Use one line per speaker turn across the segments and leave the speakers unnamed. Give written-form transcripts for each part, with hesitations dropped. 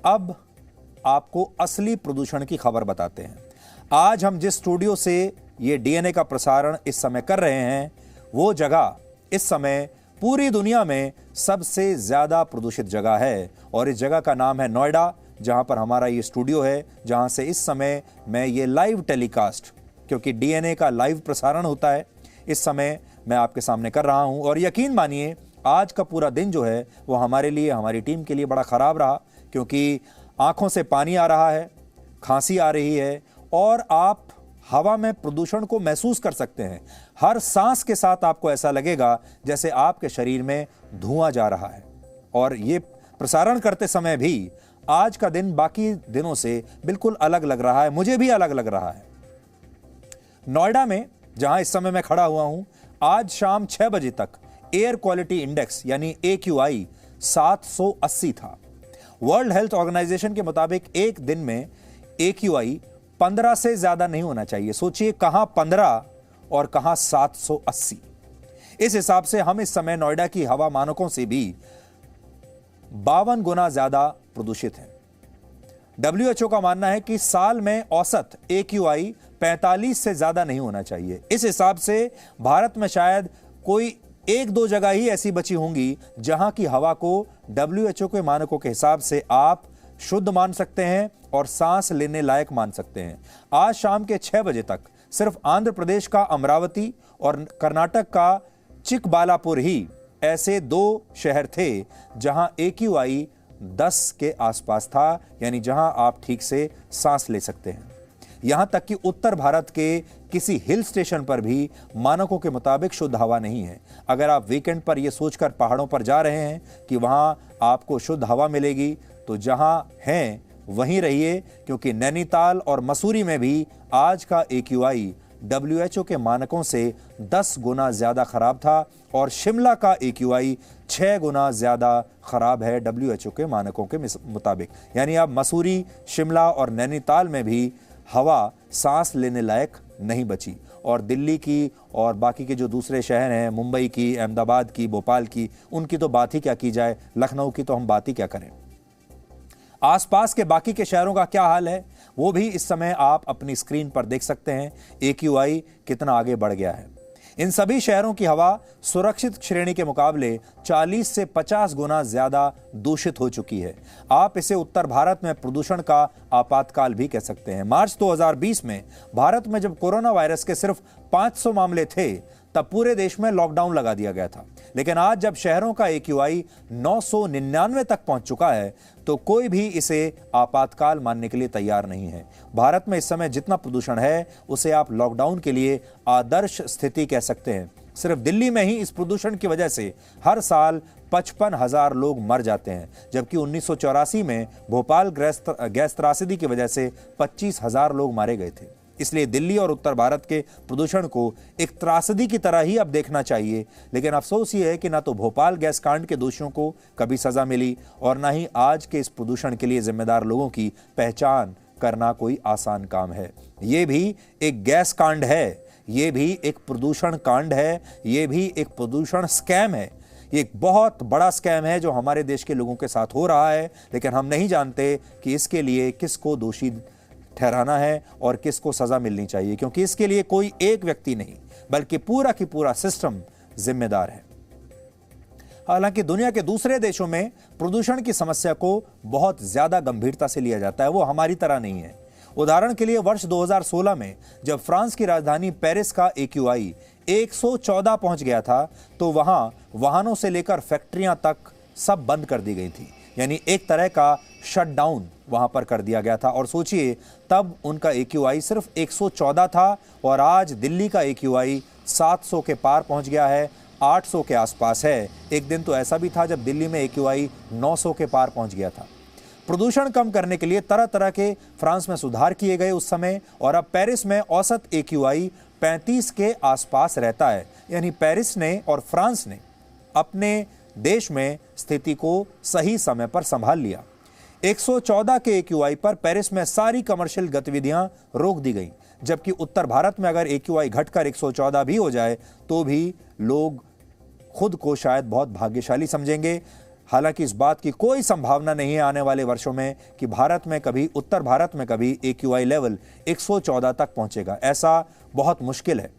अब आपको असली प्रदूषण की खबर बताते हैं। आज हम जिस स्टूडियो से ये डीएनए का प्रसारण इस समय कर रहे हैं, वो जगह इस समय पूरी दुनिया में सबसे ज्यादा प्रदूषित जगह है और इस जगह का नाम है नोएडा, जहां पर हमारा ये स्टूडियो है, जहां से इस समय मैं ये लाइव टेलीकास्ट, क्योंकि डीएनए का लाइव प्रसारण होता है, इस समय मैं आपके सामने कर रहा हूं। और यकीन मानिए आज का पूरा दिन जो है वो हमारे लिए, हमारी टीम के लिए बड़ा खराब रहा, क्योंकि आंखों से पानी आ रहा है, खांसी आ रही है और आप हवा में प्रदूषण को महसूस कर सकते हैं। हर सांस के साथ आपको ऐसा लगेगा जैसे आपके शरीर में धुआं जा रहा है। और ये प्रसारण करते समय भी आज का दिन बाकी दिनों से बिल्कुल अलग लग रहा है, मुझे भी अलग लग रहा है। नोएडा में जहां इस समय मैं खड़ा हुआ हूं, आज शाम 6 बजे तक एयर क्वालिटी इंडेक्स यानी AQI 780 था। वर्ल्ड हेल्थ ऑर्गेनाइजेशन के मुताबिक एक दिन में AQI 15 से ज्यादा नहीं होना चाहिए। सोचिए, कहां 15 और कहां 780। इस हिसाब से हम इस समय नोएडा की हवा मानकों से भी 52 गुना ज्यादा प्रदूषित है। WHO का मानना है कि साल में औसत AQI 45 से ज्यादा नहीं होना चाहिए। इस हिसाब से भारत में शायद कोई 1-2 जगह ही ऐसी बची होंगी जहां की हवा को WHO के मानकों के हिसाब से आप शुद्ध मान सकते हैं और सांस लेने लायक मान सकते हैं। आज शाम के 6 बजे तक सिर्फ आंध्र प्रदेश का अमरावती और कर्नाटक का चिकबालापुर ही ऐसे 2 शहर थे जहां AQI 10 के आसपास था, यानी जहां आप ठीक से सांस ले सकते हैं। यहां तक कि उत्तर भारत के किसी हिल स्टेशन पर भी मानकों के मुताबिक शुद्ध हवा नहीं है। अगर आप वीकेंड पर यह सोचकर पहाड़ों पर जा रहे हैं कि वहां आपको शुद्ध हवा मिलेगी, तो जहां हैं वहीं रहिए, क्योंकि नैनीताल और मसूरी में भी आज का AQI WHO के मानकों से 10 गुना ज्यादा खराब था और शिमला का AQI 6 गुना ज्यादा खराब है WHO के मानकों के मुताबिक। यानी अब मसूरी, शिमला और नैनीताल में भी हवा सांस लेने लायक नहीं बची। और दिल्ली की और बाकी के जो दूसरे शहर हैं, मुंबई की, अहमदाबाद की, भोपाल की, उनकी तो बात ही क्या की जाए, लखनऊ की तो हम बात ही क्या करें। आसपास के बाकी के शहरों का क्या हाल है वो भी इस समय आप अपनी स्क्रीन पर देख सकते हैं। AQI कितना आगे बढ़ गया है। इन सभी शहरों की हवा सुरक्षित श्रेणी के मुकाबले 40 से 50 गुना ज्यादा दूषित हो चुकी है। आप इसे उत्तर भारत में प्रदूषण का आपातकाल भी कह सकते हैं। मार्च 2020 में भारत में जब कोरोना वायरस के सिर्फ 500 मामले थे, तब पूरे देश में लॉकडाउन लगा दिया गया था। लेकिन आज जब शहरों का AQI 999 तक पहुंच चुका है, तो कोई भी इसे आपातकाल मानने के लिए तैयार नहीं है। भारत में इस समय जितना प्रदूषण है, उसे आप लॉकडाउन के लिए आदर्श स्थिति कह सकते हैं। सिर्फ दिल्ली में ही इस प्रदूषण की वजह से हर साल 55,000 लोग मर जाते हैं, जबकि 1984 में भोपाल गैस त्रासदी की वजह से 25,000 लोग मारे गए थे। इसलिए दिल्ली और उत्तर भारत के प्रदूषण को एक त्रासदी की तरह ही अब देखना चाहिए। लेकिन अफसोस ये है कि ना तो भोपाल गैस कांड के दोषियों को कभी सजा मिली और ना ही आज के इस प्रदूषण के लिए जिम्मेदार लोगों की पहचान करना कोई आसान काम है। ये भी एक गैस कांड है, ये भी एक प्रदूषण कांड है, ये भी एक प्रदूषण स्कैम है। ये एक बहुत बड़ा स्कैम है जो हमारे देश के लोगों के साथ हो रहा है, लेकिन हम नहीं जानते कि इसके लिए किसको दोषी ठहराना है और किसको सजा मिलनी चाहिए, क्योंकि इसके लिए कोई एक व्यक्ति नहीं बल्कि पूरा की पूरा सिस्टम जिम्मेदार है। हालांकि दुनिया के दूसरे देशों में प्रदूषण की समस्या को बहुत ज्यादा गंभीरता से लिया जाता है, वो हमारी तरह नहीं है। उदाहरण के लिए वर्ष 2016 में जब फ्रांस की राजधानी पेरिस का AQI 114 पहुंच गया था, तो वहां वाहनों से लेकर फैक्ट्रियां तक सब बंद कर दी गई थी। यानी एक तरह का शटडाउन वहां पर कर दिया गया था। और सोचिए, तब उनका AQI सिर्फ 114 था और आज दिल्ली का AQI 700 के पार पहुंच गया है, 800 के आसपास है। एक दिन तो ऐसा भी था जब दिल्ली में AQI 900 के पार पहुंच गया था। प्रदूषण कम करने के लिए तरह तरह के फ्रांस में सुधार किए गए उस समय, और अब पेरिस में औसत AQI 35 के आसपास रहता है। यानी पेरिस ने और फ्रांस ने अपने देश में स्थिति को सही समय पर संभाल लिया। 114 के AQI पर पेरिस में सारी कमर्शियल गतिविधियां रोक दी गईं, जबकि उत्तर भारत में अगर AQI घटकर 114 भी हो जाए तो भी लोग खुद को शायद बहुत भाग्यशाली समझेंगे। हालांकि इस बात की कोई संभावना नहीं है आने वाले वर्षों में कि उत्तर भारत में कभी AQI लेवल 114 तक पहुंचेगा। ऐसा बहुत मुश्किल है।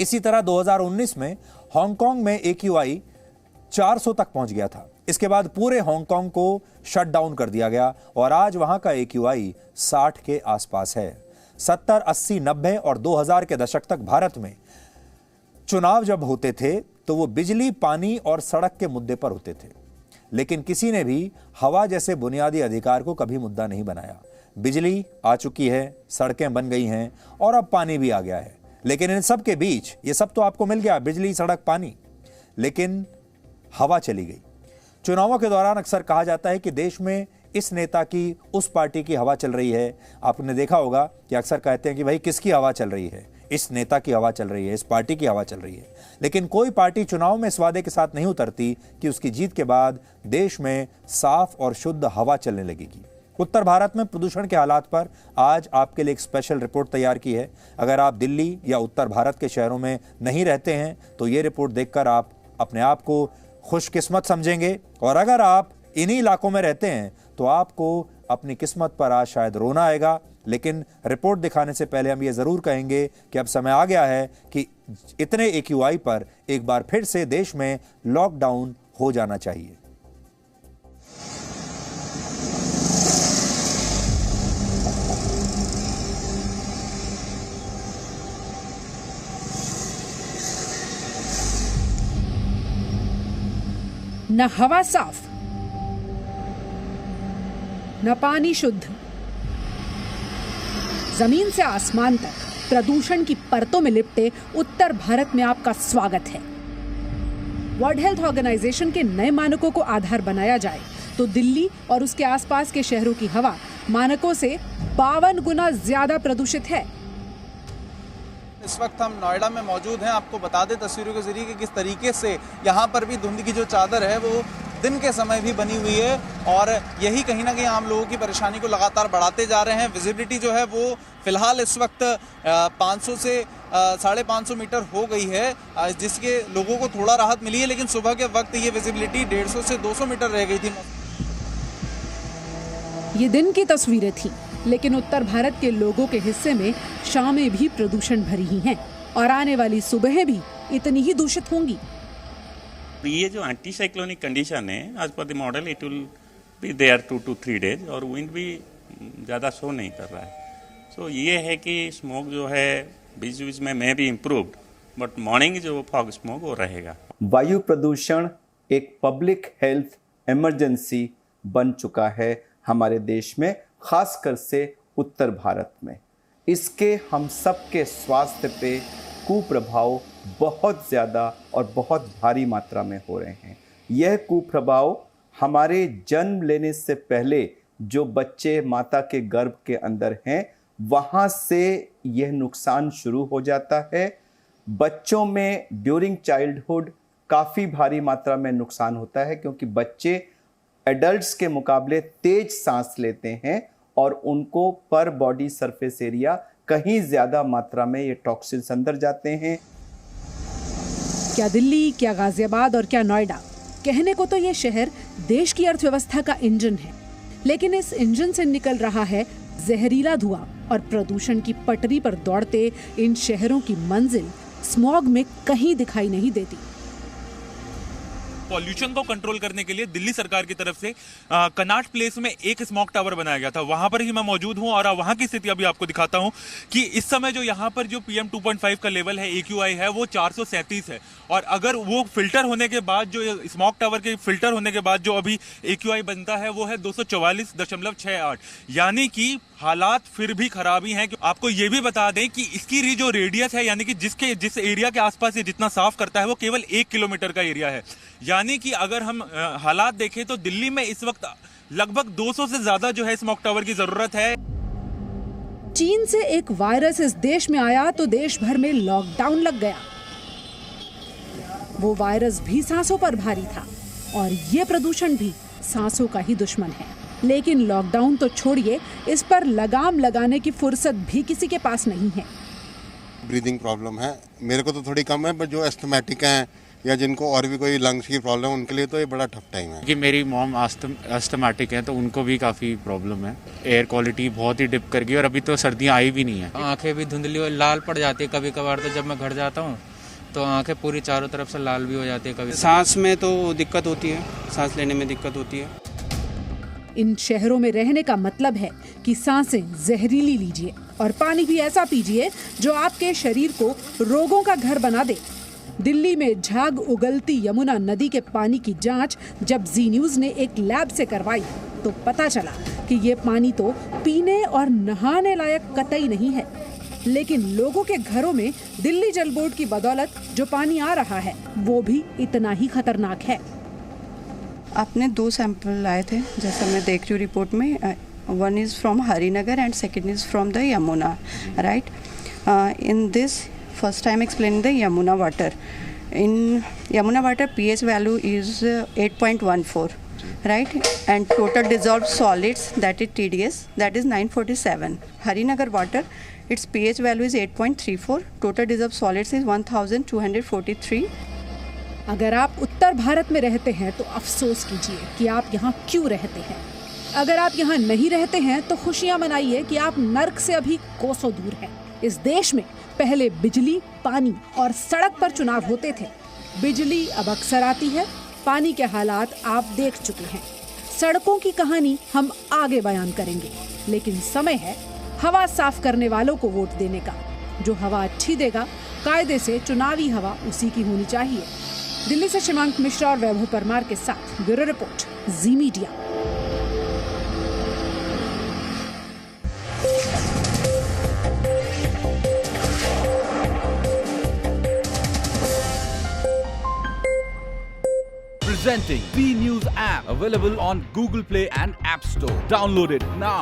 इसी तरह 2019 में हांगकांग में AQI 400 तक पहुंच गया था। इसके बाद पूरे हांगकांग को शट डाउन कर दिया गया और आज वहां का AQI 60 के आसपास है। 70, 80, 90 और 2000 के दशक तक भारत में चुनाव जब होते थे तो वो बिजली, पानी और सड़क के मुद्दे पर होते थे, लेकिन किसी ने भी हवा जैसे बुनियादी अधिकार को कभी मुद्दा नहीं बनाया। बिजली आ चुकी है, सड़कें बन गई हैं और अब पानी भी आ गया है, लेकिन इन सब के बीच ये सब तो आपको मिल गया, बिजली, सड़क, पानी, लेकिन हवा चली गई। चुनावों के दौरान अक्सर कहा जाता है कि देश में इस नेता की, उस पार्टी की हवा चल रही है। आपने देखा होगा कि अक्सर कहते हैं कि भाई किसकी हवा चल रही है, इस नेता की हवा चल रही है, इस पार्टी की हवा चल रही है। लेकिन कोई पार्टी चुनाव में इस वादे के साथ नहीं उतरती कि उसकी जीत के बाद देश में साफ और शुद्ध हवा चलने लगेगी। उत्तर भारत में प्रदूषण के हालात पर आज आपके लिए एक स्पेशल रिपोर्ट तैयार की है। अगर आप दिल्ली या उत्तर भारत के शहरों में नहीं रहते हैं तो ये रिपोर्ट देखकर आप अपने आप को खुशकिस्मत समझेंगे, और अगर आप इन्हीं इलाकों में रहते हैं तो आपको अपनी किस्मत पर आज शायद रोना आएगा। लेकिन रिपोर्ट दिखाने से पहले हम ये जरूर कहेंगे कि अब समय आ गया है कि इतने AQI पर एक बार फिर से देश में लॉकडाउन हो जाना चाहिए।
न हवा साफ, न पानी शुद्ध, जमीन से आसमान तक प्रदूषण की परतों में लिपटे उत्तर भारत में आपका स्वागत है। वर्ल्ड हेल्थ ऑर्गेनाइजेशन के नए मानकों को आधार बनाया जाए तो दिल्ली और उसके आसपास के शहरों की हवा मानकों से 52 गुना ज्यादा प्रदूषित है।
इस वक्त हम नोएडा में मौजूद हैं। आपको बता दें तस्वीरों के जरिए कि किस तरीके से यहाँ पर भी धुंध की जो चादर है वो दिन के समय भी बनी हुई है, और यही कहीं ना कहीं आम लोगों की परेशानी को लगातार बढ़ाते जा रहे हैं। विजिबिलिटी जो है वो फिलहाल इस वक्त 500 से 550 मीटर हो गई है, जिसके लोगों को थोड़ा राहत मिली है, लेकिन सुबह के वक्त ये विजिबिलिटी 150 से 200 मीटर रह गई थी।
ये दिन की तस्वीरें थी, लेकिन उत्तर भारत के लोगों के हिस्से में शामें भी प्रदूषण भरी ही हैं और आने वाली सुबहें भी इतनी ही दूषित होंगी।
ये जो एंटी साइक्लोनिक कंडीशन है, आज पर the model it will be there 2 to 3 days, और विंड भी ज़्यादा शो नहीं कर रहा है। सो ये है कि स्मोक जो है बीच बीच में भी इम्प्रूव्ड, बट मॉर्निंग जो फॉग स्मोक वो रहेगा।
वायु प्रदूषण एक पब्लिक हेल्थ इमरजेंसी बन चुका है हमारे देश में, खासकर से उत्तर भारत में। इसके हम सबके स्वास्थ्य पे कुप्रभाव बहुत ज़्यादा और बहुत भारी मात्रा में हो रहे हैं। यह कुप्रभाव हमारे जन्म लेने से पहले जो बच्चे माता के गर्भ के अंदर हैं वहाँ से यह नुकसान शुरू हो जाता है। बच्चों में ड्यूरिंग चाइल्डहुड काफ़ी भारी मात्रा में नुकसान होता है, क्योंकि बच्चे एडल्ट्स के मुकाबले तेज सांस लेते हैं और उनको पर बॉडी सरफेस एरिया कहीं ज्यादा मात्रा में ये टॉक्सिन्स अंदर जाते हैं।
क्या दिल्ली, क्या गाजियाबाद और क्या नोएडा, कहने को तो ये शहर देश की अर्थव्यवस्था का इंजन है, लेकिन इस इंजन से निकल रहा है जहरीला धुआं, और प्रदूषण की पटरी पर दौड़ते इन शहरों की मंजिल स्मॉग में कहीं दिखाई नहीं देती।
पॉल्यूशन को कंट्रोल करने के लिए दिल्ली सरकार की तरफ से कनॉट प्लेस में एक स्मॉग टावर बनाया गया था। वहां पर ही मैं मौजूद हूं और वहां की स्थिति अभी आपको दिखाता हूं कि इस समय जो यहां पर जो PM 2.5 का लेवल है, AQI है, वो 437 है, और अगर वो फिल्टर होने के बाद जो स्मॉग टावर के फिल्टर होने के बाद जो अभी AQI बनता है वो है 244.68, यानी कि हालात फिर भी खराबी हैं। आपको ये भी बता दें कि इसकी जो रेडियस है, यानी कि जिस एरिया के आसपास ये जितना साफ करता है वो केवल 1 किलोमीटर का एरिया है। यानी कि अगर हम हालात देखें तो दिल्ली में इस वक्त लगभग 200 से ज्यादा जो है स्मॉग टावर की जरूरत है।
चीन से एक वायरस इस देश में आया तो देश भर में लॉकडाउन लग गया। वो वायरस भी सांसों पर भारी था और ये प्रदूषण भी सांसों का ही दुश्मन है। लेकिन लॉकडाउन तो छोड़िए, इस पर लगाम लगाने की फुर्सत भी किसी के पास नहीं है।
ब्रीदिंग प्रॉब्लम है, मेरे को तो थोड़ी कम है, पर जो एस्थमेटिक हैं या जिनको और भी कोई लंग्स की प्रॉब्लम, उनके लिए तो ये बड़ा टफ टाइम है।
कि मेरी मॉम अस्थमाटिक है तो उनको भी काफ़ी प्रॉब्लम है। एयर क्वालिटी बहुत ही डिप कर गई और अभी तो सर्दियाँ आई भी नहीं है।
आंखें भी धुंधली और लाल पड़ जाती है कभी कभार। तो जब मैं घर जाता हूँ तो आंखें पूरी चारों तरफ से लाल भी हो जाती है। कभी
सांस में तो दिक्कत होती है, सांस लेने में दिक्कत होती है।
इन शहरों में रहने का मतलब है कि सांसें जहरीली लीजिए और पानी भी ऐसा पीजिए जो आपके शरीर को रोगों का घर बना दे। दिल्ली में झाग उगलती यमुना नदी के पानी की जांच जब जी न्यूज ने एक लैब से करवाई तो पता चला कि ये पानी तो पीने और नहाने लायक कतई नहीं है, लेकिन लोगों के घरों में दिल्ली जल बोर्ड की बदौलत जो पानी आ रहा है वो भी इतना ही खतरनाक है।
आपने 2 सैंपल लाए थे जैसा मैं देख रही हूँ रिपोर्ट में। One is from Harinagar and second is from the Yamuna, right? In this first time explain the Yamuna water. In Yamuna water, pH value is 8.14, right? And total dissolved solids, that is TDS, that is 947. Harinagar water, its pH value is 8.34. Total dissolved solids is 1243.
अगर आप उत्तर भारत में रहते हैं तो अफसोस कीजिए कि आप यहाँ क्यों रहते हैं। अगर आप यहाँ नहीं रहते हैं तो खुशियाँ मनाइए कि आप नर्क से अभी कोसों दूर हैं। इस देश में पहले बिजली, पानी और सड़क पर चुनाव होते थे। बिजली अब अक्सर आती है, पानी के हालात आप देख चुके हैं। सड़कों की कहानी हम आगे बयान करेंगे, लेकिन समय है हवा साफ करने वालों को वोट देने का। जो हवा अच्छी देगा, कायदे से चुनावी हवा उसी की होनी चाहिए। दिल्ली से शिमांक मिश्रा और वैभव परमार के साथ bureau report, ji media.
Presenting B News app, available on Google Play and App Store. Download it now.